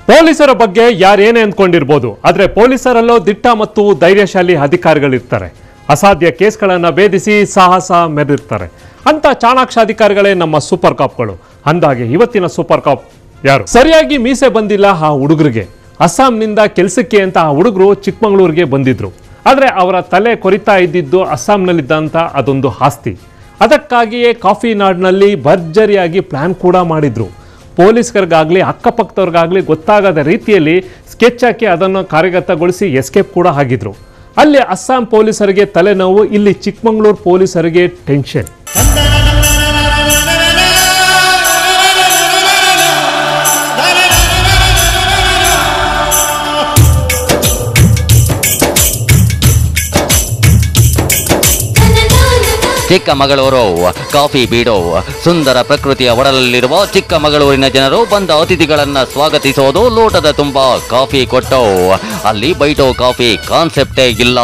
ಪೊಲೀಸರ ಬಗ್ಗೆ ಯಾರೇನೇ ಅಂದ್ಕೊಂಡಿರಬಹುದು, ಆದರೆ ಪೊಲೀಸರಲ್ಲೋ ದಿಟ್ಟ ಮತ್ತು ಧೈರ್ಯಶಾಲಿ ಅಧಿಕಾರಿಗಳಿರ್ತಾರೆ. ಅಸಾಧ್ಯ ಕೇಸ್ಗಳನ್ನು ಭೇದಿಸಿ ಸಾಹಸ ಮೆರೆದಿರ್ತಾರೆ. ಅಂತ ಚಾಣಾಕ್ಷ ಅಧಿಕಾರಿಗಳೇ ನಮ್ಮ ಸೂಪರ್ ಕಾಪ್ಗಳು. ಅಂದಾಗೆ ಇವತ್ತಿನ ಸೂಪರ್ ಕಾಪ್ ಯಾರು? ಸರಿಯಾಗಿ ಮೀಸೆ ಬಂದಿಲ್ಲ ಆ ಹುಡುಗರಿಗೆ. ಅಸ್ಸಾಂನಿಂದ ಕೆಲಸಕ್ಕೆ ಅಂತ ಆ ಹುಡುಗರು ಚಿಕ್ಕಮಗಳೂರಿಗೆ ಬಂದಿದ್ರು. ಆದರೆ ಅವರ ತಲೆ ಕೊರಿತಾ ಇದ್ದಿದ್ದು ಅಸ್ಸಾಂನಲ್ಲಿದ್ದಂಥ ಅದೊಂದು ಆಸ್ತಿ. ಅದಕ್ಕಾಗಿಯೇ ಕಾಫಿ ನಾಡಿನಲ್ಲಿ ಭರ್ಜರಿಯಾಗಿ ಪ್ಲಾನ್ ಕೂಡ ಮಾಡಿದ್ರು. ಪೊಲೀಸರಿಗಾಗಲಿ ಅಕ್ಕಪಕ್ಕದವ್ರಿಗಾಗಲಿ ಗೊತ್ತಾಗದ ರೀತಿಯಲ್ಲಿ ಸ್ಕೆಚ್ ಹಾಕಿ ಅದನ್ನು ಕಾರ್ಯಗತಗೊಳಿಸಿ ಎಸ್ಕೇಪ್ ಕೂಡ ಆಗಿದ್ರು. ಅಲ್ಲಿ ಅಸ್ಸಾಂ ಪೊಲೀಸರಿಗೆ ತಲೆನೋವು, ಇಲ್ಲಿ ಚಿಕ್ಕಮಗಳೂರು ಪೊಲೀಸರಿಗೆ ಟೆನ್ಷನ್. ಚಿಕ್ಕಮಗಳೂರು ಕಾಫಿ ಬೀಡು. ಸುಂದರ ಪ್ರಕೃತಿಯ ಒಡಲಲ್ಲಿರುವ ಚಿಕ್ಕಮಗಳೂರಿನ ಜನರು ಬಂದ ಅತಿಥಿಗಳನ್ನ ಸ್ವಾಗತಿಸೋದು ಲೋಟದ ತುಂಬಾ ಕಾಫಿ ಕೊಟ್ಟು. ಅಲ್ಲಿ ಬೈಟೋ ಕಾಫಿ ಕಾನ್ಸೆಪ್ಟೇ ಇಲ್ಲ.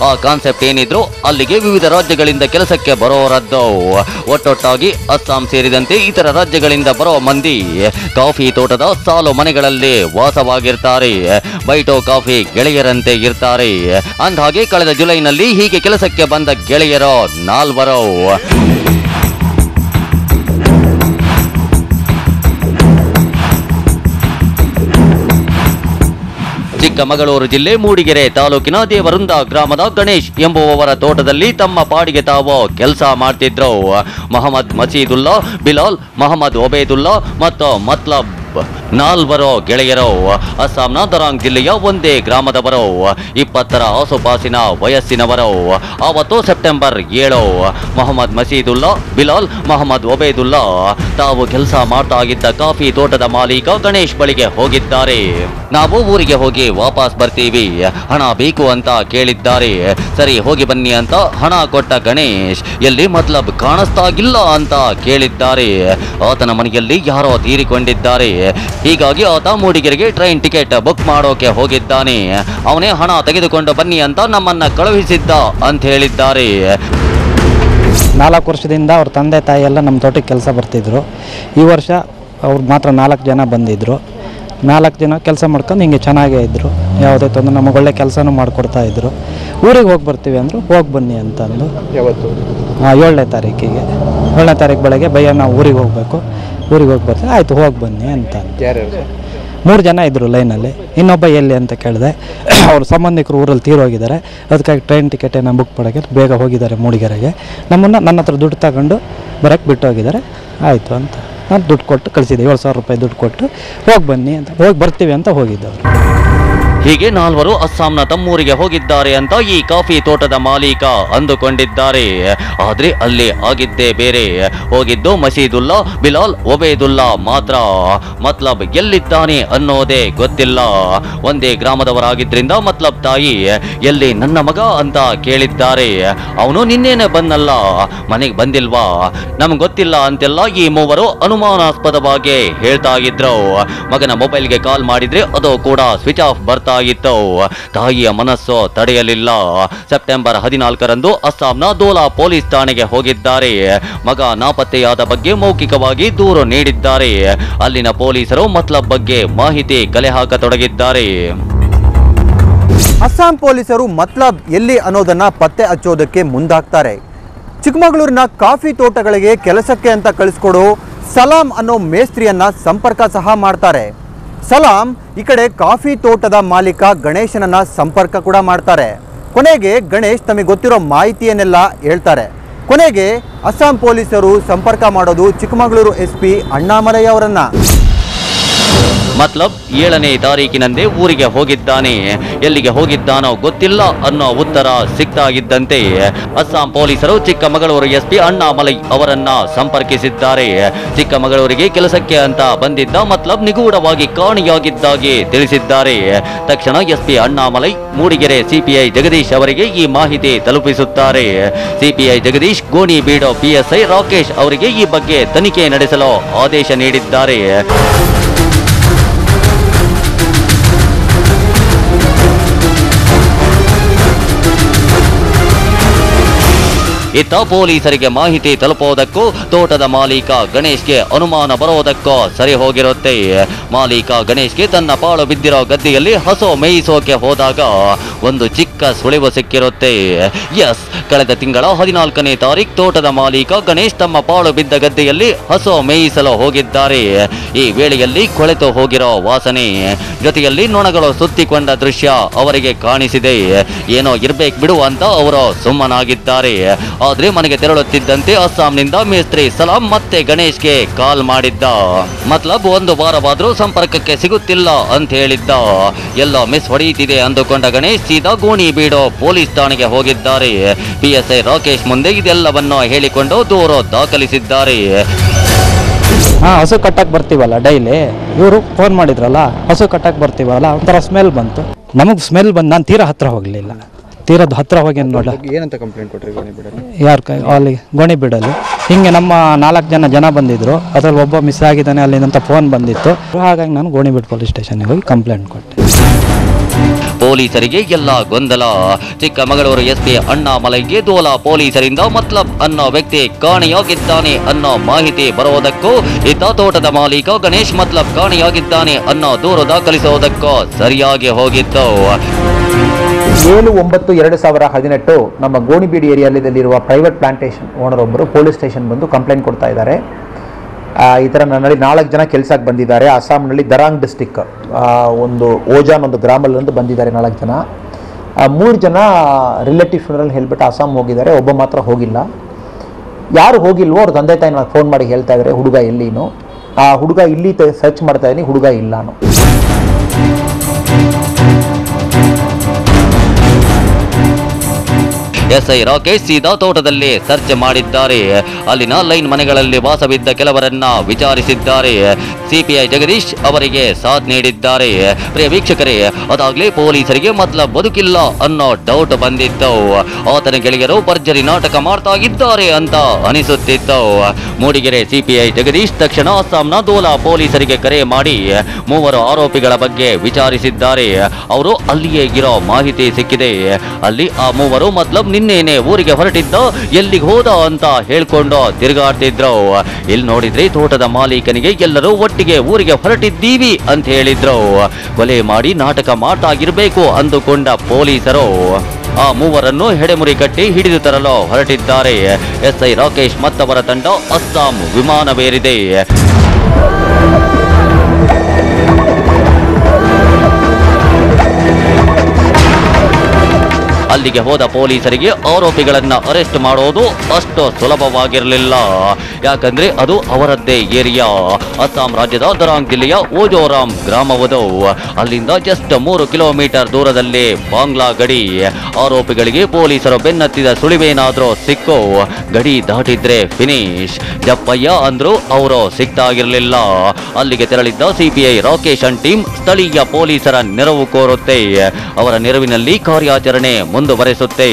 ಆ ಕಾನ್ಸೆಪ್ಟ್ ಏನಿದ್ರು ಅಲ್ಲಿಗೆ ವಿವಿಧ ರಾಜ್ಯಗಳಿಂದ ಕೆಲಸಕ್ಕೆ ಬರೋರದ್ದು. ಒಟ್ಟೊಟ್ಟಾಗಿ ಅಸ್ಸಾಂ ಸೇರಿದಂತೆ ಇತರ ರಾಜ್ಯಗಳಿಂದ ಬರೋ ಮಂದಿ ಕಾಫಿ ತೋಟದ ಸಾಲು ಮನೆಗಳಲ್ಲಿ ವಾಸವಾಗಿರ್ತಾರೆ. ಬೈಟೋ ಕಾಫಿ ಗೆಳೆಯರಂತೆ ಇರ್ತಾರೆ. ಅಂದ್ಹಾಗೆ ಕಳೆದ ಜುಲೈನಲ್ಲಿ ಹೀಗೆ ಕೆಲಸಕ್ಕೆ ಬಂದ ಗೆಳೆಯರು 4. ಚಿಕ್ಕಮಗಳೂರು ಜಿಲ್ಲೆ ಮೂಡಿಗೆರೆ ತಾಲೂಕಿನ ದೇವರುಂದ ಗ್ರಾಮದ ಗಣೇಶ್ ಎಂಬುವವರ ತೋಟದಲ್ಲಿ ತಮ್ಮ ಪಾಡಿಗೆ ತಾವು ಕೆಲಸ ಮಾಡ್ತಿದ್ರು. ಮೊಹಮ್ಮದ್ ಮಸೀದುಲ್ಲಾ, ಬಿಲಾಲ್, ಮೊಹಮ್ಮದ್ ಒಬೇದುಲ್ಲಾ ಮತ್ತು ಮತ್ಲಬ್ 4 ಗೆಳೆಯರು ಅಸ್ಸಾಂನ ದರಾಂಗ್ ಜಿಲ್ಲೆಯ ಒಂದೇ ಗ್ರಾಮದವರು. 20ರ ಆಸುಪಾಸಿನ ವಯಸ್ಸಿನವರು. ಆವತ್ತು ಸೆಪ್ಟೆಂಬರ್ 7 ಮೊಹಮ್ಮದ್ ಮಸೀದುಲ್ಲಾ, ಬಿಲಾಲ್, ಮೊಹಮ್ಮದ್ ಒಬೇದುಲ್ಲಾ ತಾವು ಕೆಲಸ ಮಾಡ್ತಾ ಇದ್ದ ಕಾಫಿ ತೋಟದ ಮಾಲೀಕ ಗಣೇಶ್ ಬಳಿಗೆ ಹೋಗಿದ್ದಾರೆ. ನಾವು ಊರಿಗೆ ಹೋಗಿ ವಾಪಸ್ ಬರ್ತೀವಿ, ಹಣ ಬೇಕು ಅಂತ ಕೇಳಿದ್ದಾರೆ. ಸರಿ ಹೋಗಿ ಬನ್ನಿ ಅಂತ ಹಣ ಕೊಟ್ಟ ಗಣೇಶ್ ಎಲ್ಲಿ ಮತ್ಲಬ್ ಕಾಣಿಸ್ತಾ ಇಲ್ಲ ಅಂತ ಕೇಳಿದ್ದಾರೆ. ಆತನ ಮನೆಯಲ್ಲಿ ಯಾರೋ ತೀರಿಕೊಂಡಿದ್ದಾರೆ. ಹೀಗಾಗಿ ಆತ ಮೂಡಿಗೆರೆಗೆ ಟ್ರೈನ್ ಟಿಕೆಟ್ ಬುಕ್ ಮಾಡೋಕೆ ಹೋಗಿದ್ದಾನೆ. ಅವನೇ ಹಣ ತೆಗೆದುಕೊಂಡು ಬನ್ನಿ ಅಂತ ನಮ್ಮನ್ನ ಕಳುಹಿಸಿದ್ದ ಅಂತ ಹೇಳಿದ್ದಾರೆ. 4 ವರ್ಷದಿಂದ ಅವ್ರ ತಂದೆ ತಾಯಿ ಎಲ್ಲ ನಮ್ಮ ತೋಟಕ್ಕೆ ಕೆಲಸ ಬರ್ತಿದ್ರು. ಈ ವರ್ಷ ಅವ್ರು ಮಾತ್ರ 4 ಜನ ಬಂದಿದ್ರು. 4 ಜನ ಕೆಲಸ ಮಾಡ್ಕೊಂಡು ಹಿಂಗೆ ಚೆನ್ನಾಗೇ ಇದ್ದರು. ಯಾವುದೇ ತೊಂದರೆ, ನಮಗೆ ಒಳ್ಳೆ ಕೆಲಸನೂ ಮಾಡಿಕೊಡ್ತಾ ಇದ್ರು. ಊರಿಗೆ ಹೋಗಿ ಬರ್ತೀವಿ ಅಂದರು. ಹೋಗಿ ಬನ್ನಿ ಅಂತಂದು. ಯಾವತ್ತು? 7ನೇ ತಾರೀಕಿಗೆ. 7ನೇ ತಾರೀಕು ಬೆಳಗ್ಗೆ ಭಯ್ಯ ನಾವು ಊರಿಗೆ ಹೋಗಬೇಕು, ಊರಿಗೆ ಹೋಗಿ ಬರ್ತೀವಿ. ಆಯಿತು ಹೋಗಿ ಬನ್ನಿ ಅಂತ. 3 ಜನ ಇದ್ದರು ಲೈನಲ್ಲಿ. ಇನ್ನೊಬ್ಬ ಎಲ್ಲಿ ಅಂತ ಕೇಳಿದೆ. ಅವ್ರ ಸಂಬಂಧಿಕರು ಊರಲ್ಲಿ ತೀರೋಗಿದ್ದಾರೆ. ಅದಕ್ಕಾಗಿ ಟ್ರೈನ್ ಟಿಕೆಟನ್ನು ಬುಕ್ ಮಾಡೋಕ್ಕೆ ಬೇಗ ಹೋಗಿದ್ದಾರೆ ಮೂಡಿಗೆರೆಗೆ. ನನ್ನ ಹತ್ರ ದುಡ್ಡು ತಗೊಂಡು ಬರೋಕ್ಕೆ ಬಿಟ್ಟು ಹೋಗಿದ್ದಾರೆ. ಆಯಿತು ಅಂತ ನಾನು ದುಡ್ಡು ಕೊಟ್ಟು ಕಳಿಸಿದ್ದೆ. 7,000 ರೂಪಾಯಿ ದುಡ್ಡು ಕೊಟ್ಟು ಹೋಗಿ ಬನ್ನಿ ಅಂತ, ಹೋಗಿ ಬರ್ತೀವಿ ಅಂತ ಹೋಗಿದ್ದವರು. ಹೀಗೆ 4 ಅಸ್ಸಾಂನ ತಮ್ಮೂರಿಗೆ ಹೋಗಿದ್ದಾರೆ ಅಂತ ಈ ಕಾಫಿ ತೋಟದ ಮಾಲೀಕ ಅಂದುಕೊಂಡಿದ್ದಾರೆ. ಆದ್ರೆ ಅಲ್ಲಿ ಆಗಿದ್ದೇ ಬೇರೆ. ಹೋಗಿದ್ದು ಮಸೀದುಲ್ಲಾ, ಬಿಲಾಲ್, ಒಬೇದುಲ್ಲಾ ಮಾತ್ರ. ಮತ್ಲಬ್ ಎಲ್ಲಿದ್ದಾನೆ ಅನ್ನೋದೇ ಗೊತ್ತಿಲ್ಲ. ಒಂದೇ ಗ್ರಾಮದವರಾಗಿದ್ರಿಂದ ಮತ್ಲಬ್ ತಾಯಿ ಎಲ್ಲಿ ನನ್ನ ಮಗ ಅಂತ ಕೇಳಿದ್ದಾರೆ. ಅವನು ನಿನ್ನೇನೆ ಬಂದಲ್ಲ, ಮನೆಗೆ ಬಂದಿಲ್ವಾ, ನಮ್ಗೆ ಗೊತ್ತಿಲ್ಲ ಅಂತೆಲ್ಲ ಈ 3 ಅನುಮಾನಾಸ್ಪದವಾಗಿ ಹೇಳ್ತಾ ಇದ್ರು. ಮಗನ ಮೊಬೈಲ್ಗೆ ಕಾಲ್ ಮಾಡಿದ್ರೆ ಅದು ಕೂಡ ಸ್ವಿಚ್ ಆಫ್ ಬರ್ತಾ ಇತ್ತು. ತಾಯಿಯ ಮನಸ್ಸು ತಡೆಯಲಿಲ್ಲ. ಸೆಪ್ಟೆಂಬರ್ 14ರಂದು ಅಸ್ಸಾಂನ ದೋಲಾ ಪೊಲೀಸ್ ಠಾಣೆಗೆ ಹೋಗಿದ್ದಾರೆ. ಮಗ ನಾಪತ್ತೆಯಾದ ಬಗ್ಗೆ ಮೌಖಿಕವಾಗಿ ದೂರು ನೀಡಿದ್ದಾರೆ. ಅಲ್ಲಿನ ಪೊಲೀಸರು ಮತ್ಲಬ್ ಬಗ್ಗೆ ಮಾಹಿತಿ ಕಲೆ ಹಾಕತೊಡಗಿದ್ದಾರೆ. ಅಸ್ಸಾಂ ಪೊಲೀಸರು ಮತ್ಲಬ್ ಎಲ್ಲಿ ಅನ್ನೋದನ್ನ ಪತ್ತೆ ಹಚ್ಚೋದಕ್ಕೆ ಮುಂದಾಗ್ತಾರೆ. ಚಿಕ್ಕಮಗಳೂರಿನ ಕಾಫಿ ತೋಟಗಳಿಗೆ ಕೆಲಸಕ್ಕೆ ಅಂತ ಕಳಿಸ್ಕೊಡೋ ಸಲಾಂ ಅನ್ನೋ ಮೇಸ್ತ್ರಿಯನ್ನ ಸಂಪರ್ಕ ಸಹ ಮಾಡ್ತಾರೆ. ಸಲಾಂ ಈ ಕಡೆ ಕಾಫಿ ತೋಟದ ಮಾಲೀಕ ಗಣೇಶನನ್ನ ಸಂಪರ್ಕ ಕೂಡ ಮಾಡ್ತಾರೆ. ಕೊನೆಗೆ ಗಣೇಶ್ ತಮಗೆ ಗೊತ್ತಿರೋ ಮಾಹಿತಿಯನ್ನೆಲ್ಲ ಹೇಳ್ತಾರೆ. ಕೊನೆಗೆ ಅಸ್ಸಾಂ ಪೊಲೀಸರು ಸಂಪರ್ಕ ಮಾಡೋದು ಚಿಕ್ಕಮಗಳೂರು SP ಅಣ್ಣಾಮಲೈ ಅವರನ್ನ. ಮತ್ಲಬ್ 7ನೇ ತಾರೀಕಿನಂದೇ ಊರಿಗೆ ಹೋಗಿದ್ದಾನೆ. ಎಲ್ಲಿಗೆ ಹೋಗಿದ್ದಾನೋ ಗೊತ್ತಿಲ್ಲ ಅನ್ನೋ ಉತ್ತರ ಸಿಗ್ತಾ ಇದ್ದಂತೆ ಅಸ್ಸಾಂ ಪೊಲೀಸರು ಚಿಕ್ಕಮಗಳೂರು SP ಅಣ್ಣಾಮಲೈ ಅವರನ್ನ ಸಂಪರ್ಕಿಸಿದ್ದಾರೆ. ಚಿಕ್ಕಮಗಳೂರಿಗೆ ಕೆಲಸಕ್ಕೆ ಅಂತ ಬಂದಿದ್ದ ಮತ್ಲಬ್ ನಿಗೂಢವಾಗಿ ಕಾಣೆಯಾಗಿದ್ದಾಗಿ ತಿಳಿಸಿದ್ದಾರೆ. ತಕ್ಷಣ SP ಅಣ್ಣಾಮಲೈ ಮೂಡಿಗೆರೆ CPI ಜಗದೀಶ್ ಅವರಿಗೆ ಈ ಮಾಹಿತಿ ತಲುಪಿಸುತ್ತಾರೆ. CPI ಜಗದೀಶ್ ಗೋಣಿಬೀಡು PSI ರಾಕೇಶ್ ಅವರಿಗೆ ಈ ಬಗ್ಗೆ ತನಿಖೆ ನಡೆಸಲು ಆದೇಶ ನೀಡಿದ್ದಾರೆ. ಇತ್ತ ಪೊಲೀಸರಿಗೆ ಮಾಹಿತಿ ತಲುಪುವುದಕ್ಕೂ ತೋಟದ ಮಾಲೀಕ ಗಣೇಶ್ಗೆ ಅನುಮಾನ ಬರೋದಕ್ಕೂ ಸರಿ ಹೋಗಿರುತ್ತೆ. ಮಾಲೀಕ ಗಣೇಶ್ಗೆ ತನ್ನ ಪಾಳು ಬಿದ್ದಿರೋ ಗದ್ದೆಯಲ್ಲಿ ಹಸು ಮೇಯಿಸೋಕೆ ಹೋದಾಗ ಒಂದು ಚಿಕ್ಕ ಸುಳಿವು ಸಿಕ್ಕಿರುತ್ತೆ. ಎಸ್, ಕಳೆದ ತಿಂಗಳ 14ನೇ ತಾರೀಕು ತೋಟದ ಮಾಲೀಕ ಗಣೇಶ್ ತಮ್ಮ ಪಾಳು ಬಿದ್ದ ಗದ್ದೆಯಲ್ಲಿ ಹಸು ಮೇಯಿಸಲು ಹೋಗಿದ್ದಾರೆ. ಈ ವೇಳೆಯಲ್ಲಿ ಕೊಳೆತು ಹೋಗಿರೋ ವಾಸನೆ ಜೊತೆಯಲ್ಲಿ ನೊಣಗಳು ಸುತ್ತಿಕೊಂಡ ದೃಶ್ಯ ಅವರಿಗೆ ಕಾಣಿಸಿದೆ. ಏನೋ ಇರ್ಬೇಕು ಬಿಡು ಅಂತ ಅವರು ಸುಮ್ಮನಾಗಿದ್ದಾರೆ. ಆದ್ರೆ ಮನೆಗೆ ತೆರಳುತ್ತಿದ್ದಂತೆ ಅಸ್ಸಾಂನಿಂದ ಮೇಸ್ತ್ರಿ ಸಲಾಂ ಮತ್ತೆ ಗಣೇಶ್ಗೆ ಕಾಲ್ ಮಾಡಿದ್ದ. ಮತ್ಲಬ್ ಒಂದು ವಾರವಾದ್ರೂ ಸಂಪರ್ಕಕ್ಕೆ ಸಿಗುತ್ತಿಲ್ಲ ಅಂತ ಹೇಳಿದ್ದ. ಎಲ್ಲೋ ಮಿಸ್ ಹೊಡೆಯುತ್ತಿದೆ ಅಂದುಕೊಂಡ ಗಣೇಶ್ ಸೀದಾ ಗೋಣಿಬೀಡು ಪೊಲೀಸ್ ಠಾಣೆಗೆ ಹೋಗಿದ್ದಾರೆ. PSI ರಾಕೇಶ್ ಮುಂದೆ ಇದೆಲ್ಲವನ್ನು ಹೇಳಿಕೊಂಡು ದೂರು ದಾಖಲಿಸಿದ್ದಾರೆ. ಹಸು ಕಟ್ಟಕ್ಕೆ ಬರ್ತೀವಲ್ಲ ಡೈಲಿ, ಇವರು ಫೋನ್ ಮಾಡಿದ್ರಲ್ಲ ಹಸು ಕಟ್ಟಕ್ಕೆ ಬರ್ತೀವಲ್ಲ ಒಂಥರ ಸ್ಮೆಲ್ ಬಂತು. ನಮಗೆ ಸ್ಮೆಲ್ ಬಂದು ನಾನು ತೀರಾ ಹತ್ರ ಹೋಗಲಿಲ್ಲ. ತೀರದ ಹತ್ರ ಹೋಗಿ ನೋಡ ಏನಂತ ಕಂಪ್ಲೇಂಟ್ ಕೊಟ್ಟರೆ ಗೋಣಿಬೀಡಲ್ಲಿ? ಯಾರು ಅಲ್ಲಿ ಗೋಣಿಬೀಡಲ್ಲಿ ಹಿಂಗೆ ನಮ್ಮ 4 ಜನ ಬಂದಿದ್ರು, ಅದ್ರಲ್ಲಿ ಒಬ್ಬ ಮಿಸ್ ಆಗಿದ್ದಾನೆ ಅಲ್ಲಿಂದ ಫೋನ್ ಬಂದಿತ್ತು. ಹಾಗಾಗಿ ನಾನು ಗೋಣಿಬೀಡು ಪೊಲೀಸ್ ಸ್ಟೇಷನ್ಗೆ ಹೋಗಿ ಕಂಪ್ಲೇಂಟ್ ಕೊಟ್ಟೆ. ಪೊಲೀಸರಿಗೆ ಎಲ್ಲ ಗೊಂದಲ. ಚಿಕ್ಕಮಗಳೂರು SP ಅಣ್ಣಾಮಲೈಗೆ ದೋಲಾ ಪೊಲೀಸರಿಂದ ಮತ್ಲಬ್ ಅನ್ನೋ ವ್ಯಕ್ತಿ ಕಾಣೆಯಾಗಿದ್ದಾನೆ ಅನ್ನೋ ಮಾಹಿತಿ ಬರುವುದಕ್ಕೂ ಇತ್ತ ತೋಟದ ಮಾಲೀಕ ಗಣೇಶ್ ಮತ್ಲಬ್ ಕಾಣೆಯಾಗಿದ್ದಾನೆ ಅನ್ನೋ ದೂರು ದಾಖಲಿಸುವುದಕ್ಕೂ ಸರಿಯಾಗಿ ಹೋಗಿತ್ತು. 7/9/2018 ನಮ್ಮ ಗೋಣಿಬೀಡು ಏರಿಯಾದಲ್ಲಿರುವ ಪ್ರೈವೇಟ್ ಪ್ಲಾಂಟೇಶನ್ ಓನರ್ ಒಬ್ಬರು ಪೊಲೀಸ್ ಸ್ಟೇಷನ್ ಬಂದು ಕಂಪ್ಲೇಂಟ್ ಕೊಡ್ತಾ ಇದ್ದಾರೆ. ಈ ಥರ ನನ್ನಲ್ಲಿ 4 ಜನ ಕೆಲಸಕ್ಕೆ ಬಂದಿದ್ದಾರೆ. ಅಸ್ಸಾಂನಲ್ಲಿ ದರಾಂಗ್ ಡಿಸ್ಟಿಕ್ ಒಂದು ಓಜಾನ್ ಒಂದು ಗ್ರಾಮಲ್ಲಿ ಬಂದಿದ್ದಾರೆ 4 ಜನ. 3 ಜನ ರಿಲೇಟಿವ್ ಫ್ಯೂನರಲ್ ಹೇಳ್ಬಿಟ್ಟು ಅಸ್ಸಾಂ ಹೋಗಿದ್ದಾರೆ, ಒಬ್ಬ ಮಾತ್ರ ಹೋಗಿಲ್ಲ. ಯಾರು ಹೋಗಿಲ್ವೋ ಅವ್ರ ತಂದೆ ತಾಯಿ ನನಗೆ ಫೋನ್ ಮಾಡಿ ಹೇಳ್ತಾ ಇದ್ದಾರೆ ಹುಡುಗ ಎಲ್ಲಿನೋ. ಆ ಹುಡುಗ ಇಲ್ಲಿ ಸರ್ಚ್ ಮಾಡ್ತಾ ಇದ್ದೀನಿ, ಹುಡುಗ ಇಲ್ಲಾನು. SI ರಾಕೇಶ್ ಸೀದಾ ತೋಟದಲ್ಲಿ ಸರ್ಚ್ ಮಾಡಿದ್ದಾರೆ. ಅಲ್ಲಿನ ಲೈನ್ ಮನೆಗಳಲ್ಲಿ ವಾಸವಿದ್ದ ಕೆಲವರನ್ನ ವಿಚಾರಿಸಿದ್ದಾರೆ. CPI ಜಗದೀಶ್ ಅವರಿಗೆ ಸಾಥ್ ನೀಡಿದ್ದಾರೆ. ಪ್ರಿಯ ವೀಕ್ಷಕರೇ, ಅದಾಗ್ಲೇ ಪೊಲೀಸರಿಗೆ ಮೊದಲ ಬದುಕಿಲ್ಲ ಅನ್ನೋ ಡೌಟ್ ಬಂದಿತ್ತು. ಆತನ ಗೆಳೆಯರು ಭರ್ಜರಿ ನಾಟಕ ಮಾಡ್ತಾ ಇದ್ದಾರೆ ಅಂತ ಅನಿಸುತ್ತಿತ್ತು. ಮೂಡಿಗೆರೆ CPI ಜಗದೀಶ್ ತಕ್ಷಣ ಅಸ್ಸಾಂನ ದೋಲಾ ಪೊಲೀಸರಿಗೆ ಕರೆ ಮಾಡಿ 3 ಆರೋಪಿಗಳ ಬಗ್ಗೆ ವಿಚಾರಿಸಿದ್ದಾರೆ. ಅವರು ಅಲ್ಲಿಯೇ ಇರೋ ಮಾಹಿತಿ ಸಿಕ್ಕಿದೆ. ಅಲ್ಲಿ ಆ 3 ಮತ್ಲಬ್ ನಿನ್ನೇನೆ ಊರಿಗೆ ಹೊರಟಿದ್ದ, ಎಲ್ಲಿಗೆ ಹೋದ ಅಂತ ಹೇಳ್ಕೊಂಡು ತಿರುಗಾಡ್ತಿದ್ರು. ಇಲ್ಲಿ ನೋಡಿದ್ರೆ ತೋಟದ ಮಾಲೀಕನಿಗೆ ಎಲ್ಲರೂ ಒಟ್ಟಿಗೆ ಊರಿಗೆ ಹೊರಟಿದ್ದೀವಿ ಅಂತ ಹೇಳಿದ್ರು. ಕೊಲೆ ಮಾಡಿ ನಾಟಕ ಮಾಡ್ತಾ ಇರಬೇಕು ಅಂದುಕೊಂಡ ಪೊಲೀಸರು ಆ 3ರನ್ನು ಹೆಡೆಮುರಿ ಕಟ್ಟಿ ಹಿಡಿದು ತರಲು ಹೊರಟಿದ್ದಾರೆ. SI ರಾಕೇಶ್ ಮತ್ತವರ ತಂಡ ಅಸ್ಸಾಂ ವಿಮಾನವೇರಿದೆ. ಅಲ್ಲಿಗೆ ಹೋದ ಪೊಲೀಸರಿಗೆ ಆರೋಪಿಗಳನ್ನ ಅರೆಸ್ಟ್ ಮಾಡೋದು ಅಷ್ಟು ಸುಲಭವಾಗಿರಲಿಲ್ಲ. ಯಾಕಂದ್ರೆ ಅದು ಅವರದ್ದೇ ಏರಿಯಾ. ಅಸ್ಸಾಂ ರಾಜ್ಯದ ದರಾಂಗ್ ಜಿಲ್ಲೆಯ ಓಜೋರಾಮ್ ಗ್ರಾಮವದು. ಅಲ್ಲಿಂದ ಜಸ್ಟ್ 3 ಕಿಲೋಮೀಟರ್ ದೂರದಲ್ಲಿ ಬಾಂಗ್ಲಾ ಗಡಿ. ಆರೋಪಿಗಳಿಗೆ ಪೊಲೀಸರು ಬೆನ್ನತ್ತಿದ ಸುಳಿವೇನಾದ್ರೂ ಸಿಕ್ಕೋ ಗಡಿ ದಾಟಿದ್ರೆ ಫಿನಿಶ್. ಜಪ್ಪಯ್ಯ ಅಂದ್ರು ಅವರು ಸಿಗ್ತಾಗಿರ್ಲಿಲ್ಲ. ಅಲ್ಲಿಗೆ ತೆರಳಿದ್ದ CPI ರಾಕೇಶ್ ಅಂಡ್ ಟೀಮ್ ಸ್ಥಳೀಯ ಪೊಲೀಸರ ನೆರವು ಕೋರುತ್ತೆ. ಅವರ ನೆರವಿನಲ್ಲಿ ಕಾರ್ಯಾಚರಣೆ ಮುಂದುವರೆಸುತ್ತೆ.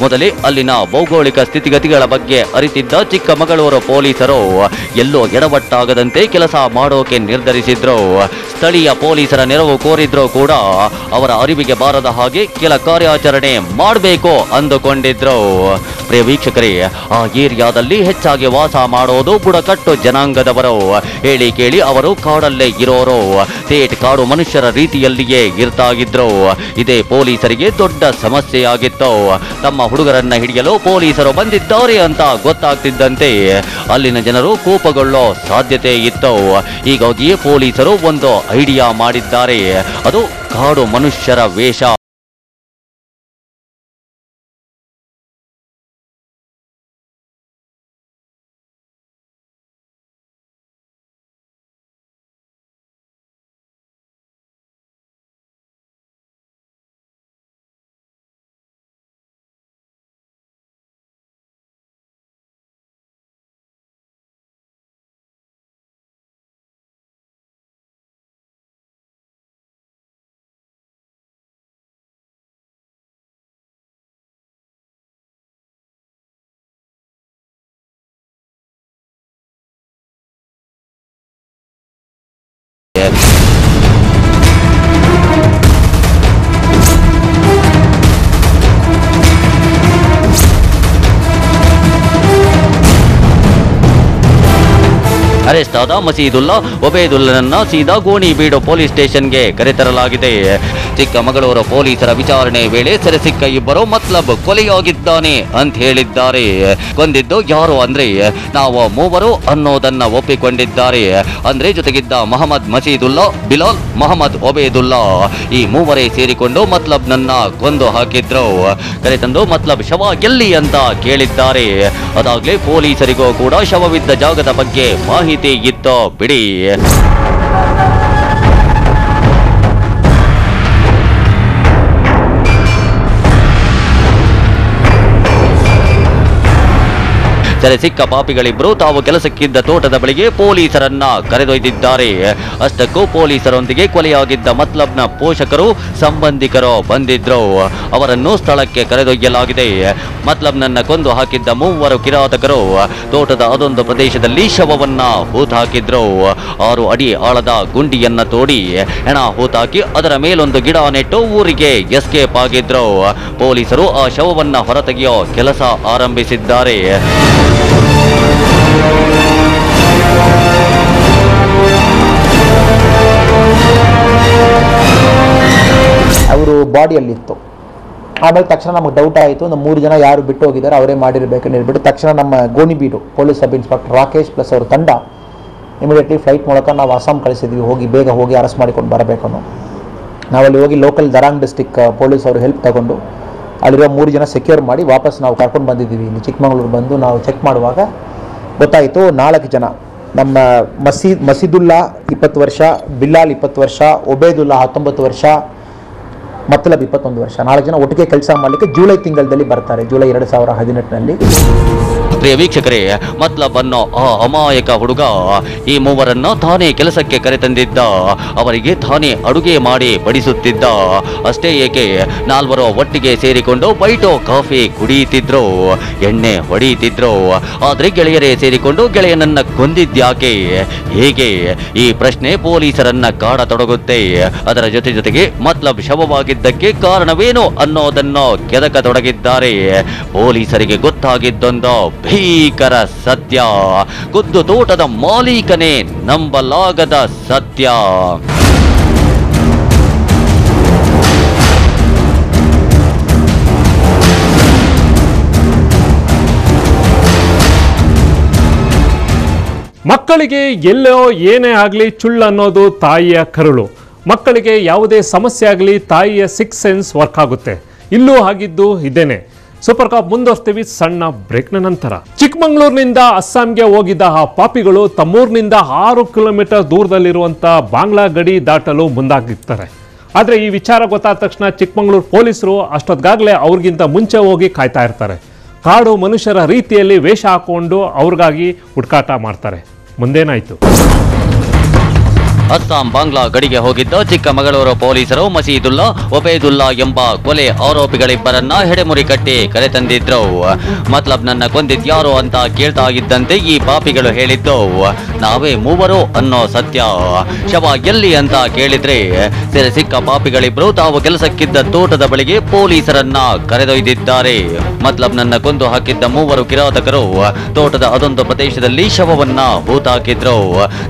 ಮೊದಲೇ ಅಲ್ಲಿನ ಭೌಗೋಳಿಕ ಸ್ಥಿತಿಗತಿಗಳ ಬಗ್ಗೆ ಅರಿತಿದ್ದ ಚಿಕ್ಕಮಗಳೂರು ಪೊಲೀಸರು ಎಲ್ಲೋ ಎಡವಟ್ಟಾಗದಂತೆ ಕೆಲಸ ಮಾಡೋಕೆ ನಿರ್ಧರಿಸಿದ್ರು. ಸ್ಥಳೀಯ ಪೊಲೀಸರ ನೆರವು ಕೋರಿದ್ರು ಕೂಡ ಅವರ ಅರಿವಿಗೆ ಬಾರದ ಹಾಗೆ ಕೆಲ ಕಾರ್ಯಾಚರಣೆ ಮಾಡಬೇಕು ಅಂದುಕೊಂಡಿದ್ರು. ಪ್ರಿಯ ವೀಕ್ಷಕರೇ, ಆ ಏರಿಯಾದಲ್ಲಿ ಹೆಚ್ಚಾಗಿ ವಾಸ ಮಾಡೋದು ಬುಡಕಟ್ಟು ಜನಾಂಗದವರು. ಹೇಳಿ ಕೇಳಿ ಅವರು ಕಾಡಲ್ಲೇ ಇರೋರು. ಥೇಟ್ ಕಾಡು ಮನುಷ್ಯರ ರೀತಿಯಲ್ಲಿಯೇ ಇರ್ತಾಗಿದ್ರು. ಇದೇ ಪೊಲೀಸರಿಗೆ ದೊಡ್ಡ ಸಮಸ್ಯೆಯಾಗಿತ್ತು. ತಮ್ಮ ಹುಡುಗರನ್ನ ಹಿಡಿಯಲು ಪೊಲೀಸರು ಬಂದಿದ್ದಾರೆ ಅಂತ ಗೊತ್ತಾಗ್ತಿದ್ದಂತೆ ಅಲ್ಲಿನ ಜನರು ಕೋಪಗೊಳ್ಳೋ ಸಾಧ್ಯತೆ ಇತ್ತು. ಹೀಗಾಗಿಯೇ ಪೊಲೀಸರು ಒಂದು ಐಡಿಯಾ ಮಾಡಿದ್ದಾರೆ. ಅದು ಕಾಡು ಮನುಷ್ಯರ ವೇಷ. ಅರೆಸ್ಟ್ ಆದ ಮಸೀದುಲ್ಲಾ ಒಬೇದುಲ್ಲನನ್ನ ಸೀದಾ ಗೋಣಿಬೀಡು ಪೊಲೀಸ್ ಸ್ಟೇಷನ್ಗೆ ಕರೆತರಲಾಗಿದೆ. ಚಿಕ್ಕಮಗಳೂರು ಪೊಲೀಸರ ವಿಚಾರಣೆ ವೇಳೆ ಸೆರೆ ಸಿಕ್ಕ ಇಬ್ಬರು ಮತ್ಲಬ್ ಕೊಲೆಯಾಗಿದ್ದಾನೆ ಅಂತ ಹೇಳಿದ್ದಾರೆ. ಕೊಂದಿದ್ದು ಯಾರು ಅಂದ್ರೆ ನಾವು ಮೂವರು ಅನ್ನೋದನ್ನ ಒಪ್ಪಿಕೊಂಡಿದ್ದಾರೆ. ಅಂದ್ರೆ ಜೊತೆಗಿದ್ದ ಮೊಹಮ್ಮದ್ ಮಸೀದುಲ್ಲಾ, ಬಿಲಾಲ್, ಮೊಹಮ್ಮದ್ ಒಬೇದುಲ್ಲಾ ಈ ಮೂವರೇ ಸೇರಿಕೊಂಡು ಮತ್ಲಬ್ ನನ್ನ ಕೊಂದು ಹಾಕಿದ್ರು. ಕರೆತಂದು ಮತ್ಲಬ್ ಶವ ಎಲ್ಲಿ ಅಂತ ಕೇಳಿದ್ದಾರೆ. ಅದಾಗ್ಲೇ ಪೊಲೀಸರಿಗೂ ಕೂಡ ಶವವಿದ್ದ ಜಾಗದ ಬಗ್ಗೆ ಮಾಹಿತಿ ಇತ್ತೋ ಬಿಡಿ. ಸೆರೆ ಸಿಕ್ಕ ಪಾಪಿಗಳಿಬ್ರು ತಾವು ಕೆಲಸಕ್ಕಿದ್ದ ತೋಟದ ಬಳಿಗೆ ಪೊಲೀಸರನ್ನ ಕರೆದೊಯ್ದಿದ್ದಾರೆ. ಅಷ್ಟಕ್ಕೂ ಪೊಲೀಸರೊಂದಿಗೆ ಕೊಲೆಯಾಗಿದ್ದ ಮತ್ಲಬ್ನ ಪೋಷಕರು, ಸಂಬಂಧಿಕರು ಬಂದಿದ್ರು. ಅವರನ್ನು ಸ್ಥಳಕ್ಕೆ ಕರೆದೊಯ್ಯಲಾಗಿದೆ. ಮತ್ಲಬ್ನನ್ನ ಕೊಂದು ಹಾಕಿದ್ದ ಮೂವರು ಕಿರಾತಕರು ತೋಟದ ಅದೊಂದು ಪ್ರದೇಶದಲ್ಲಿ ಶವವನ್ನ ಹೂತಾಕಿದ್ರು. 6 ಅಡಿ ಆಳದ ಗುಂಡಿಯನ್ನ ತೋಡಿ ಹೆಣ ಹೂತಾಕಿ ಅದರ ಮೇಲೊಂದು ಗಿಡ ನೆಟ್ಟು ಊರಿಗೆ ಎಸ್ಕೇಪ್ ಆಗಿದ್ರು. ಪೊಲೀಸರು ಆ ಶವವನ್ನ ಹೊರತೆಗೆಯೋ ಕೆಲಸ ಆರಂಭಿಸಿದ್ದಾರೆ. ಅವರು ಬಾಡಿಯಲ್ಲಿತ್ತು. ಆಮೇಲೆ ತಕ್ಷಣ ನಮಗೆ ಡೌಟ್ ಆಯಿತು, ಒಂದು 3 ಜನ ಯಾರು ಬಿಟ್ಟು ಹೋಗಿದ್ದಾರೆ ಅವರೇ ಮಾಡಿರಬೇಕಂತ ಹೇಳ್ಬಿಟ್ಟು ತಕ್ಷಣ ನಮ್ಮ Gonibeedu police sub inspector Rakesh plus ಅವ್ರ ತಂಡ ಇಮಿಡಿಯೇಟ್ಲಿ ಫ್ಲೈಟ್ ಮೂಲಕ ನಾವು ಅಸ್ಸಾಂ ಕಳಿಸಿದ್ವಿ. ಬೇಗ ಹೋಗಿ ಅರೆಸ್ಟ್ ಮಾಡಿಕೊಂಡು ಬರಬೇಕು. ನಾವಲ್ಲಿ ಹೋಗಿ ಲೋಕಲ್ ದರಾಂಗ್ ಡಿಸ್ಟಿಕ್ ಪೊಲೀಸ್ ಅವರು ಹೆಲ್ಪ್ ತಗೊಂಡು ಅಲ್ಲಿರೋ 3 ಜನ ಸೆಕ್ಯೂರ್ ಮಾಡಿ ವಾಪಸ್ ನಾವು ಕರ್ಕೊಂಡು ಬಂದಿದ್ದೀವಿ. ಇಲ್ಲಿ ಚಿಕ್ಕಮಗಳೂರು ಬಂದು ನಾವು ಚೆಕ್ ಮಾಡುವಾಗ ಗೊತ್ತಾಯಿತು 4 ಜನ, ನಮ್ಮ ಮಸೀದುಲ್ಲಾ 20 ವರ್ಷ, ಬಿಲಾಲ್ 20 ವರ್ಷ, ಒಬೇದುಲ್ಲಾ 19 ವರ್ಷ, ಮತ್ಲಬ್ 21 ವರ್ಷ, 4 ಜನ ಒಟ್ಟಿಗೆ ಕೆಲಸ ಮಾಡಲಿಕ್ಕೆ ಜುಲೈ ತಿಂಗಳಲ್ಲಿ ಬರ್ತಾರೆ, ಜುಲೈ 2018ನಲ್ಲಿ. ಪ್ರಿಯ ವೀಕ್ಷಕರೇ, ಮತ್ಲಬ್ ಅನ್ನೋ ಆ ಅಮಾಯಕ ಹುಡುಗ ಈ ಮೂವರನ್ನ ತಾನೇ ಕೆಲಸಕ್ಕೆ ಕರೆತಂದಿದ್ದ. ಅವರಿಗೆ ತಾನೇ ಅಡುಗೆ ಮಾಡಿ ಬಡಿಸುತ್ತಿದ್ದ. ಅಷ್ಟೇ ಏಕೆ, 4 ಒಟ್ಟಿಗೆ ಸೇರಿಕೊಂಡು ಬೈಟೋ ಕಾಫಿ ಕುಡಿಯುತ್ತಿದ್ರು, ಎಣ್ಣೆ ಹೊಡೆಯುತ್ತಿದ್ರು. ಆದ್ರೆ ಗೆಳೆಯರೇ ಸೇರಿಕೊಂಡು ಗೆಳೆಯನನ್ನ ಕೊಂದಿದ್ಯಾಕೆ, ಹೇಗೆ, ಈ ಪ್ರಶ್ನೆ ಪೊಲೀಸರನ್ನ ಕಾಡತೊಡಗುತ್ತೆ. ಅದರ ಜೊತೆಗೆ ಮತ್ಲಬ್ ಶವವಾಗಿದ್ದಕ್ಕೆ ಕಾರಣವೇನು ಅನ್ನೋದನ್ನು ಕೆದಕತೊಡಗಿದ್ದಾರೆ. ಪೊಲೀಸರಿಗೆ ಗೊತ್ತಾಗಿದ್ದೊಂದು ಭೀಕರ ಸತ್ಯ, ಖುದ್ದು ತೋಟದ ಮಾಲೀಕನೇ ನಂಬಲಾಗದ ಸತ್ಯ. ಮಕ್ಕಳಿಗೆ ಎಲ್ಲೋ ಏನೇ ಆಗಲಿ ಚುಳ್ಳು ಅನ್ನೋದು ತಾಯಿಯ ಕರುಳು. ಮಕ್ಕಳಿಗೆ ಯಾವುದೇ ಸಮಸ್ಯೆ ಆಗಲಿ ತಾಯಿಯ 6th ಸೆನ್ಸ್ ವರ್ಕ್ ಆಗುತ್ತೆ. ಇಲ್ಲೂ ಆಗಿದ್ದು ಇದೇನೆ. ಸೂಪರ್ ಕಾಪ್ ಮುಂದುವರ್ತೀವಿ ಸಣ್ಣ ಬ್ರೇಕ್ನ ನಂತರ. ಚಿಕ್ಕಮಗಳೂರಿನಿಂದ ಅಸ್ಸಾಂಗೆ ಹೋಗಿದ್ದ ಆ ಪಾಪಿಗಳು ತಮ್ಮೂರಿನಿಂದ 6 ಕಿಲೋಮೀಟರ್ ದೂರದಲ್ಲಿರುವಂಥ ಬಾಂಗ್ಲಾ ಗಡಿ ದಾಟಲು ಮುಂದಾಗಿರ್ತಾರೆ. ಆದರೆ ಈ ವಿಚಾರ ಗೊತ್ತಾದ ತಕ್ಷಣ ಚಿಕ್ಕಮಗಳೂರು ಪೊಲೀಸರು ಅಷ್ಟೊತ್ತಿಗಾಗಲೇ ಅವ್ರಿಗಿಂತ ಮುಂಚೆ ಹೋಗಿ ಕಾಯ್ತಾ ಇರ್ತಾರೆ. ಕಾಡು ಮನುಷ್ಯರ ರೀತಿಯಲ್ಲಿ ವೇಷ ಹಾಕೊಂಡು ಅವ್ರಿಗಾಗಿ ಹುಡುಕಾಟ ಮಾಡ್ತಾರೆ. ಮುಂದೇನಾಯಿತು? ಅಸ್ಸಾಂ ಬಾಂಗ್ಲಾ ಗಡಿಗೆ ಹೋಗಿದ್ದ ಚಿಕ್ಕಮಗಳೂರು ಪೊಲೀಸರು ಮಸೀದುಲ್ಲಾ, ಒಬೇದುಲ್ಲಾ ಎಂಬ ಕೊಲೆ ಆರೋಪಿಗಳಿಬ್ಬರನ್ನ ಹೆಡೆಮುರಿ ಕಟ್ಟಿ ಕರೆತಂದಿದ್ರು. ಮತ್ಲಬ್ ನನ್ನ ಕೊಂದಿದ್ಯಾರು ಅಂತ ಕೇಳ್ತಾ ಇದ್ದಂತೆ ಈ ಪಾಪಿಗಳು ಹೇಳಿದ್ದು ನಾವೇ ಮೂವರು ಅನ್ನೋ ಸತ್ಯ. ಶವ ಎಲ್ಲಿ ಅಂತ ಕೇಳಿದ್ರೆ ಸೆರೆ ಸಿಕ್ಕ ಪಾಪಿಗಳಿಬ್ರು ತಾವು ಕೆಲಸಕ್ಕಿದ್ದ ತೋಟದ ಬಳಿಗೆ ಪೊಲೀಸರನ್ನ ಕರೆದೊಯ್ದಿದ್ದಾರೆ. ಮತ್ಲಬ್ ನನ್ನ ಕೊಂದು ಹಾಕಿದ್ದ 3 ಕಿರಾತಕರು ತೋಟದ ಅದೊಂದು ಪ್ರದೇಶದಲ್ಲಿ ಶವವನ್ನ ಹೂತಾಕಿದ್ರು.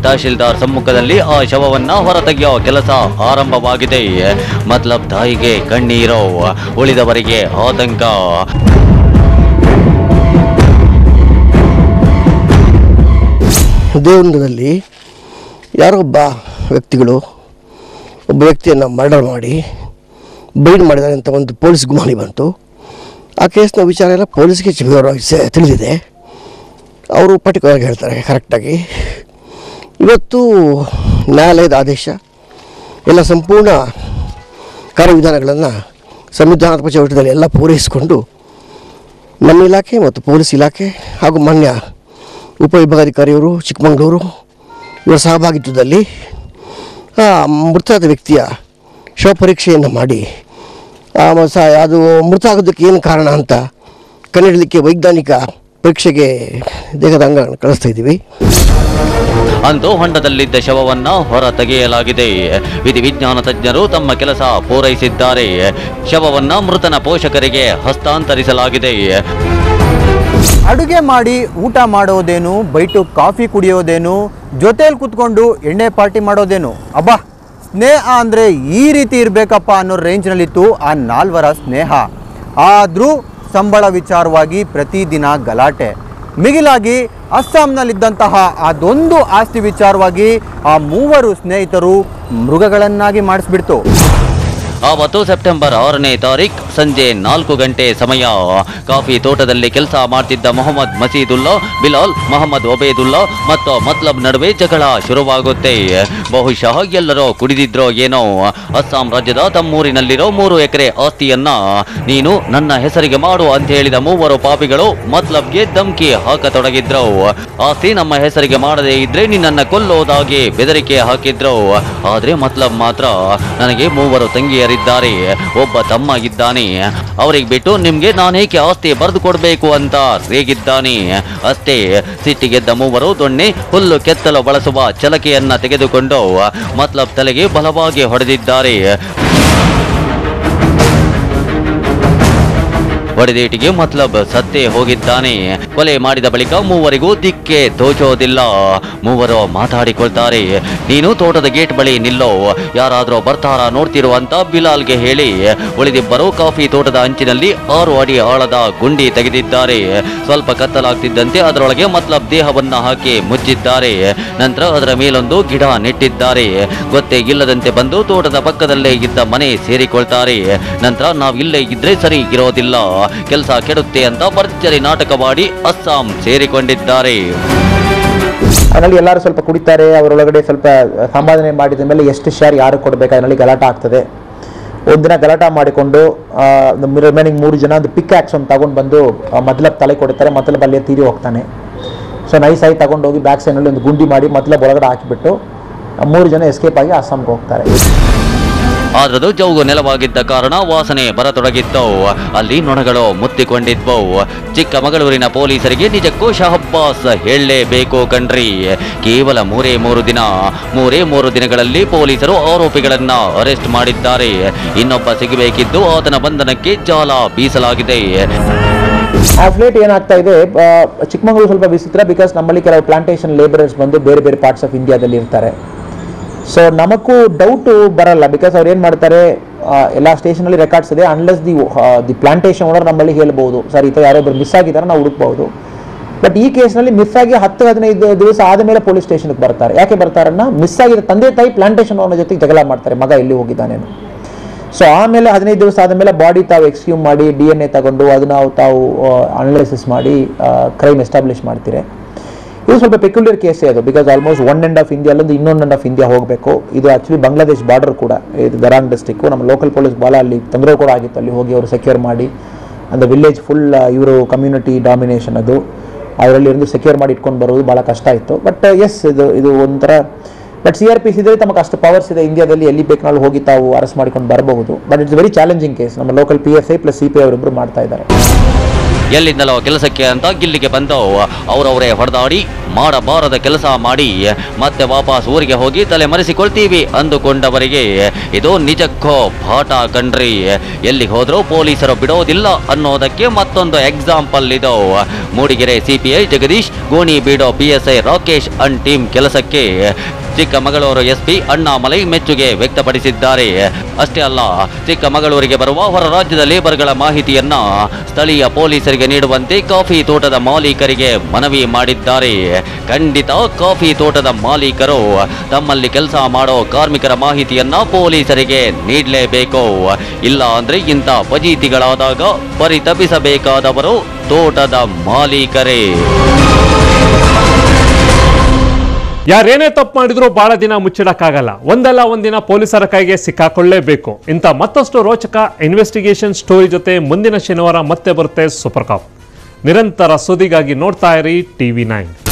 ತಹಶೀಲ್ದಾರ್ ಸಮ್ಮುಖದಲ್ಲಿ ಆ ಶವವನ್ನ ಹೊರತೆಗೆಯೋ ಕೆಲಸ ಆರಂಭವಾಗಿದೆ. ಮತ್ಲಬ್ ತಾಯಿಗೆ ಕಣ್ಣೀರು, ಉಳಿದವರಿಗೆ ಆತಂಕ. ದೇವನದಲ್ಲಿ ಯಾರೋ ಒಬ್ಬ ವ್ಯಕ್ತಿಯನ್ನು ಮರ್ಡರ್ ಮಾಡಿ ಬೈಡ್ ಮಾಡಿದ್ದಾರೆ ಅಂತ ಒಂದು ಪೊಲೀಸ್ ಗುಮಾನಿ ಬಂತು. ಆ ಕೇಸ್ನ ವಿಚಾರ ಎಲ್ಲ ಪೊಲೀಸ್ಗೆ ವಿವರವಾಗಿ ತಿಳಿದಿದೆ. ಅವರು ಪರ್ಟಿಕ್ಯುಲರ್ ಆಗಿ ಹೇಳ್ತಾರೆ ಕರೆಕ್ಟಾಗಿ. ಇವತ್ತು ನ್ಯಾಯಾಲಯದ ಆದೇಶ ಎಲ್ಲ ಸಂಪೂರ್ಣ ಕಾರ್ಯವಿಧಾನಗಳನ್ನು ಸಂವಿಧಾನದ ಚೌಕಟ್ಟಲ್ಲಿ ಎಲ್ಲ ಪೂರೈಸಿಕೊಂಡು ನಮ್ಮ ಇಲಾಖೆ ಮತ್ತು ಪೊಲೀಸ್ ಇಲಾಖೆ ಹಾಗೂ ಮಾನ್ಯ ಉಪವಿಭಾಗಾಧಿಕಾರಿಯವರು ಚಿಕ್ಕಮಗಳೂರು ಇವರ ಸಹಭಾಗಿತ್ವದಲ್ಲಿ ಮೃತರಾದ ವ್ಯಕ್ತಿಯ ಶವ ಪರೀಕ್ಷೆಯನ್ನು ಮಾಡಿ ಅದು ಮೃತ ಆಗೋದಕ್ಕೆ ಏನು ಕಾರಣ ಅಂತ ಕಂಡುಹಿಡಲಿಕ್ಕೆ ವೈಜ್ಞಾನಿಕ ಪರೀಕ್ಷೆಗೆ ದೇಹದ ಅಂಗಗಳನ್ನು ಕಳಿಸ್ತಾ ಇದ್ದೀವಿ. ಅಂತೂ ಹೊಂಡದಲ್ಲಿದ್ದ ಶವವನ್ನ ಹೊರ ತೆಗೆಯಲಾಗಿದೆ. ವಿಧಿವಿಜ್ಞಾನ ತಜ್ಞರು ತಮ್ಮ ಕೆಲಸ ಪೂರೈಸಿದ್ದಾರೆ. ಶವವನ್ನ ಮೃತನ ಪೋಷಕರಿಗೆ ಹಸ್ತಾಂತರಿಸಲಾಗಿದೆ. ಅಡುಗೆ ಮಾಡಿ ಊಟ ಮಾಡೋದೇನು, ಬೈಟು ಕಾಫಿ ಕುಡಿಯೋದೇನು, ಜೊತೆಯಲ್ಲಿ ಕೂತ್ಕೊಂಡು ಎಣ್ಣೆ ಪಾರ್ಟಿ ಮಾಡೋದೇನು, ಅಬ್ಬಾ ಸ್ನೇಹ ಅಂದರೆ ಈ ರೀತಿ ಇರಬೇಕಪ್ಪ ಅನ್ನೋ ರೇಂಜ್ನಲ್ಲಿತ್ತು ಆ ನಾಲ್ವರ ಸ್ನೇಹ. ಆದರೂ ಸಂಬಳ ವಿಚಾರವಾಗಿ ಪ್ರತಿದಿನ ಗಲಾಟೆ. ಮಿಗಿಲಾಗಿ ಅಸ್ಸಾಂನಲ್ಲಿದ್ದಂತಹ ಅದೊಂದು ಆಸ್ತಿ ವಿಚಾರವಾಗಿ ಆ ಮೂವರು ಸ್ನೇಹಿತರು ಮೃಗಗಳನ್ನಾಗಿ ಮಾಡಿಸ್ಬಿಡ್ತು. ಆವತ್ತು ಸೆಪ್ಟೆಂಬರ್ 6ನೇ ತಾರೀಕು ಸಂಜೆ 4 ಗಂಟೆ ಸಮಯ. ಕಾಫಿ ತೋಟದಲ್ಲಿ ಕೆಲಸ ಮಾಡ್ತಿದ್ದ ಮೊಹಮ್ಮದ್ ಮಸೀದುಲ್ಲಾ, ಬಿಲಾಲ್, ಮೊಹಮ್ಮದ್ ಒಬೇದುಲ್ಲಾ ಮತ್ತು ಮತ್ಲಬ್ ನಡುವೆ ಜಗಳ ಶುರುವಾಗುತ್ತೆ. ಬಹುಶಃ ಎಲ್ಲರೂ ಕುಡಿದಿದ್ರೋ ಏನೋ. ಅಸ್ಸಾಂ ರಾಜ್ಯದ ತಮ್ಮೂರಿನಲ್ಲಿರೋ 3 ಎಕರೆ ಆಸ್ತಿಯನ್ನ ನೀನು ನನ್ನ ಹೆಸರಿಗೆ ಮಾಡು ಅಂತ ಹೇಳಿದ ಮೂವರು ಪಾಪಿಗಳು ಮತ್ಲಬ್ಗೆ ಧಮ್ಕಿ ಹಾಕತೊಡಗಿದ್ರು. ಆಸ್ತಿ ನಮ್ಮ ಹೆಸರಿಗೆ ಮಾಡದೇ ಇದ್ರೆ ನಿನ್ನನ್ನ ಕೊಲ್ಲೋದಾಗಿ ಬೆದರಿಕೆ ಹಾಕಿದ್ರು. ಆದ್ರೆ ಮತ್ಲಬ್ ಮಾತ್ರ ನನಗೆ 3 ತಂಗಿಯರಿದ್ದಾರೆ, ಒಬ್ಬ ತಮ್ಮ ಇದ್ದಾನೆ, ಅವರಿಗೆ ಬಿಟ್ಟು ನಿಮ್ಗೆ ನಾನೇಕೆ ಆಸ್ತಿ ಬರೆದು ಕೊಡ್ಬೇಕು ಅಂತ ರೇಗಿದ್ದಾನೆ. ಅಷ್ಟೇ ಸಿಟ್ಟಿಗೆದ್ದ ಮೂವರು ದೊಣ್ಣೆ ಹುಲ್ಲು ಕೆತ್ತಲು ಬಳಸುವ ಚಲಕೆಯನ್ನ ತೆಗೆದುಕೊಂಡು ಮತ್ಲಬ್ ತಲೆಗೆ ಬಲವಾಗಿ ಹೊಡೆದಿದ್ದಾರೆ. ಹೊಡೆದೇಟಿಗೆ ಮತ್ಲಬ್ ಸತ್ತೇ ಹೋಗಿದ್ದಾನೆ. ಕೊಲೆ ಮಾಡಿದ ಬಳಿಕ ಮೂವರಿಗೂ ದಿಕ್ಕೆ ತೋಚೋದಿಲ್ಲ. ಮೂವರು ಮಾತಾಡಿಕೊಳ್ತಾರೆ. ನೀನು ತೋಟದ ಗೇಟ್ ಬಳಿ ನಿಲ್ಲೋ, ಯಾರಾದ್ರೂ ಬರ್ತಾರ ನೋಡ್ತಿರುವಂತ ಬಿಲಾಲ್ಗೆ ಹೇಳಿ. ಉಳಿದಿಬ್ಬರು ಕಾಫಿ ತೋಟದ ಅಂಚಿನಲ್ಲಿ 6 ಅಡಿ ಆಳದ ಗುಂಡಿ ತೆಗೆದಿದ್ದಾರೆ. ಸ್ವಲ್ಪ ಕತ್ತಲಾಗ್ತಿದ್ದಂತೆ ಅದರೊಳಗೆ ಮತ್ಲಬ್ ದೇಹವನ್ನ ಹಾಕಿ ಮುಚ್ಚಿದ್ದಾರೆ. ನಂತರ ಅದರ ಮೇಲೊಂದು ಗಿಡ ನೆಟ್ಟಿದ್ದಾರೆ. ಗೊತ್ತೇ ಇಲ್ಲದಂತೆ ಬಂದು ತೋಟದ ಪಕ್ಕದಲ್ಲೇ ಇದ್ದ ಮನೆ ಸೇರಿಕೊಳ್ತಾರೆ. ನಂತರ ನಾವಿಲ್ಲೇ ಇದ್ರೆ ಸರಿ ಇರೋದಿಲ್ಲ, ಕೆಲಸ ಕೆಡುತ್ತೆ ಅಂತ ಭರ್ಜರಿ ನಾಟಕವಾಡಿ ಅಸ್ಸಾಂ ಸೇರಿಕೊಂಡಿದ್ದಾರೆ. ಅದರಲ್ಲಿ ಎಲ್ಲರೂ ಸ್ವಲ್ಪ ಕುಡಿತಾರೆ. ಅವರೊಳಗಡೆ ಸ್ವಲ್ಪ ಸಂಪಾದನೆ ಮಾಡಿದ ಮೇಲೆ ಎಷ್ಟು ಶೇರ್ ಯಾರು ಕೊಡಬೇಕು ಅದರಲ್ಲಿ ಗಲಾಟ ಆಗ್ತದೆ. ಒಂದಿನ ಗಲಾಟ ಮಾಡಿಕೊಂಡು ರಿಮೈನಿಂಗ್ 3 ಜನ ಒಂದು ಪಿಕ್ ಆಕ್ಸ್ ಒಂದು ತಗೊಂಡು ಬಂದು ಮತ್ಲಬ್ ತಲೆ ಕೊಡ್ತಾರೆ. ಮತ್ಲಬ್ ಅಲ್ಲೇ ತೀರಿ ಹೋಗ್ತಾನೆ. ಸೊ ನೈಸ್ ಆಗಿ ತಗೊಂಡು ಹೋಗಿ ಬ್ಯಾಕ್ ಸೈಡ್ನಲ್ಲಿ ಒಂದು ಗುಂಡಿ ಮಾಡಿ ಮತ್ಲಬ್ ಒಳಗಡೆ ಹಾಕಿಬಿಟ್ಟು 3 ಜನ ಎಸ್ಕೇಪ್ ಆಗಿ ಅಸ್ಸಾಂಗೆ ಹೋಗ್ತಾರೆ. ಆದ್ರದು ಜೌಗು ನೆಲವಾಗಿದ್ದ ಕಾರಣ ವಾಸನೆ ಬರತೊಡಗಿತ್ತು. ಅಲ್ಲಿ ನೊಣಗಳು ಮುತ್ತಿಕೊಂಡಿದ್ವು. ಚಿಕ್ಕಮಗಳೂರಿನ ಪೊಲೀಸರಿಗೆ ನಿಜಕ್ಕೂ ಶಹಬ್ಬಾಸ್ ಹೇಳಲೇಬೇಕು ಕಣ್ರಿ. ಕೇವಲ 3 ದಿನಗಳಲ್ಲಿ ಪೊಲೀಸರು ಆರೋಪಿಗಳನ್ನ ಅರೆಸ್ಟ್ ಮಾಡಿದ್ದಾರೆ. ಇನ್ನೊಬ್ಬ ಸಿಗಬೇಕಿದ್ದು ಆತನ ಬಂಧನಕ್ಕೆ ಜಾಲ ಬೀಸಲಾಗಿದೆ. ಆಫ್ಲೇಟ್ ಏನಾಗ್ತಾ ಇದೆ, ಚಿಕ್ಕಮಗಳೂರು ಸ್ವಲ್ಪ ವಿಚಿತ್ರ. ಬಿಕಾಸ್ ನಮ್ಮಲ್ಲಿ ಕೆಲವು ಪ್ಲಾಂಟೇಶನ್ ಲೇಬರರ್ಸ್ ಬಂದು ಬೇರೆ ಬೇರೆ ಪಾರ್ಟ್ಸ್ ಆಫ್ ಇಂಡಿಯಾದಲ್ಲಿ ಇರ್ತಾರೆ. ಸೊ ನಮಗೂ ಡೌಟು ಬರಲ್ಲ. ಬಿಕಾಸ್ ಅವ್ರು ಏನು ಮಾಡ್ತಾರೆ, ಎಲ್ಲ ಸ್ಟೇಷನಲ್ಲಿ ರೆಕಾರ್ಡ್ಸ್ ಇದೆ. ಅನ್ಲೆಸ್ ದಿ ಪ್ಲಾಂಟೇಶನ್ ಓನರ್ ನಮ್ಮಲ್ಲಿ ಹೇಳ್ಬೋದು, ಸರ್ ಈ ಥರ ಯಾರೊಬ್ಬರು ಮಿಸ್ ಆಗಿದ್ದಾರೆ ನಾವು ಹುಡುಕ್ಬೋದು. ಬಟ್ ಈ ಕೇಸ್ನಲ್ಲಿ ಮಿಸ್ ಆಗಿ 10-15 ದಿವಸ ಆದಮೇಲೆ ಪೊಲೀಸ್ ಸ್ಟೇಷನ್ಗೆ ಬರ್ತಾರೆ. ಯಾಕೆ ಬರ್ತಾರನ್ನ, ಮಿಸ್ ಆಗಿರೋ ತಂದೆ ತಾಯಿ ಪ್ಲಾಂಟೇಶನ್ ಓನರ್ ಜೊತೆಗೆ ಜಗಳ ಮಾಡ್ತಾರೆ, ಮಗ ಎಲ್ಲಿ ಹೋಗಿದ್ದಾನೇನು. ಸೊ ಆಮೇಲೆ 15 ದಿವಸ ಆದಮೇಲೆ ಬಾಡಿ ತಾವು ಎಕ್ಸ್ಕ್ಯೂಮ್ ಮಾಡಿ DNA ತಗೊಂಡು ಅದನ್ನು ತಾವು ಅನಲೈಸಿಸ್ ಮಾಡಿ ಕ್ರೈಮ್ ಎಸ್ಟಾಬ್ಲಿಷ್ ಮಾಡ್ತೀರಿ. ಇದು ಸ್ವಲ್ಪ ಪೆಕ್ಯುಲರ್ ಕೇಸೇ ಅದು. Because almost 1 end of India ಅಲ್ಲೊಂದು ಇನ್ನೊಂದು ಎಂಡ್ ಆಫ್ ಇಂಡಿಯಾ ಹೋಗಬೇಕು. ಇದು ಆ್ಯಕ್ಚುಲಿ ಬಾಂಗ್ಲಾದೇಶ್ ಬಾರ್ಡರ್ ಕೂಡ, ಇದು ದರಾಂಗ್ ಡಿಸ್ಟಿಕ್ಕು. ನಮ್ಮ ಲೋಕಲ್ ಪೊಲೀಸ್ ಭಾಳ ಅಲ್ಲಿ ತೊಂದರೆ ಕೂಡ ಆಗಿತ್ತು. ಅಲ್ಲಿ ಹೋಗಿ ಅವರು ಸೆಕ್ಯೂರ್ ಮಾಡಿ ಅಂದರೆ ವಿಲೇಜ್ ಫುಲ್ ಇವರು ಕಮ್ಯುನಿಟಿ ಡಾಮಿನೇಷನ್ ಅದು ಅದರಲ್ಲಿ ಇருந்து ಸೆಕ್ಯೂರ್ ಮಾಡಿ ಇಟ್ಕೊಂಡು ಬರೋದು ಭಾಳ ಕಷ್ಟ ಇತ್ತು. ಬಟ್ ಎಸ್ ಇದು ಒಂಥರ ಬಟ್ CRPC ಇದ್ದರೆ ತಮಗೆ ಅಷ್ಟು ಪವರ್ಸ್ ಇದೆ ಇಂಡಿಯಾದಲ್ಲಿ, ಎಲ್ಲಿ ಬೇಕಾದ್ರೂ ಹೋಗಿ ತಾವು ಅರೆಸ್ಟ್ ಮಾಡಿಕೊಂಡು ಬರಬಹುದು. But it's very challenging case. ನಮ್ಮ ಲೋಕಲ್ PSI ಪ್ಲಸ್ CPI ಅವರಿಬ್ಬರು ಮಾಡ್ತಾ ಇದ್ದಾರೆ. ಎಲ್ಲಿಂದಲೋ ಕೆಲಸಕ್ಕೆ ಅಂತ ಗಿಲ್ಲಿಗೆ ಬಂದು ಅವರವರೇ ಹೊಡೆದಾಡಿ ಮಾಡಬಾರದ ಕೆಲಸ ಮಾಡಿ ಮತ್ತೆ ವಾಪಸ್ ಊರಿಗೆ ಹೋಗಿ ತಲೆ ಮರೆಸಿಕೊಳ್ತೀವಿ ಅಂದುಕೊಂಡವರಿಗೆ ಇದು ನಿಜಕ್ಕೂ ಪಾಠ ಕಣ್ರಿ. ಎಲ್ಲಿಗೆ ಹೋದ್ರೂ ಪೊಲೀಸರು ಬಿಡೋದಿಲ್ಲ ಅನ್ನೋದಕ್ಕೆ ಮತ್ತೊಂದು ಎಕ್ಸಾಂಪಲ್ ಇದು. Mudigere CPI Jagadish, Gonibeedu PSI Rakesh and team ಕೆಲಸಕ್ಕೆ ಚಿಕ್ಕಮಗಳೂರು SP ಅಣ್ಣಾಮಲೈ ಮೆಚ್ಚುಗೆ ವ್ಯಕ್ತಪಡಿಸಿದ್ದಾರೆ. ಅಷ್ಟೇ ಅಲ್ಲ, ಚಿಕ್ಕಮಗಳೂರಿಗೆ ಬರುವ ಹೊರ ರಾಜ್ಯದ ಲೇಬರ್ಗಳ ಮಾಹಿತಿಯನ್ನ ಸ್ಥಳೀಯ ಪೊಲೀಸರಿಗೆ ನೀಡುವಂತೆ ಕಾಫಿ ತೋಟದ ಮಾಲೀಕರಿಗೆ ಮನವಿ ಮಾಡಿದ್ದಾರೆ. ಖಂಡಿತ ಕಾಫಿ ತೋಟದ ಮಾಲೀಕರು ತಮ್ಮಲ್ಲಿ ಕೆಲಸ ಮಾಡೋ ಕಾರ್ಮಿಕರ ಮಾಹಿತಿಯನ್ನ ಪೊಲೀಸರಿಗೆ ನೀಡಲೇಬೇಕು. ಇಲ್ಲ ಅಂದ್ರೆ ಇಂಥ ಫಜೀತಿಗಳಾದಾಗ ಪರಿತಪಿಸಬೇಕಾದವರು ತೋಟದ ಮಾಲೀಕರೇ. ಯಾರೇನೇ ತಪ್ಪು ಮಾಡಿದ್ರು ಬಹಳ ದಿನ ಮುಚ್ಚಿಡಕ್ಕಾಗಲ್ಲ. ಒಂದಲ್ಲ ಒಂದಿನ ಪೊಲೀಸರ ಕೈಗೆ ಸಿಕ್ಕಾಕೊಳ್ಳೇಬೇಕು. ಇಂಥ ಮತ್ತಷ್ಟು ರೋಚಕ ಇನ್ವೆಸ್ಟಿಗೇಷನ್ ಸ್ಟೋರಿ ಜೊತೆ ಮುಂದಿನ ಶನಿವಾರ ಮತ್ತೆ ಬರುತ್ತೆ ಸೂಪರ್ ಕಾಪ್. ನಿರಂತರ ಸುದ್ದಿಗಾಗಿ ನೋಡ್ತಾ ಇರಿ TV9.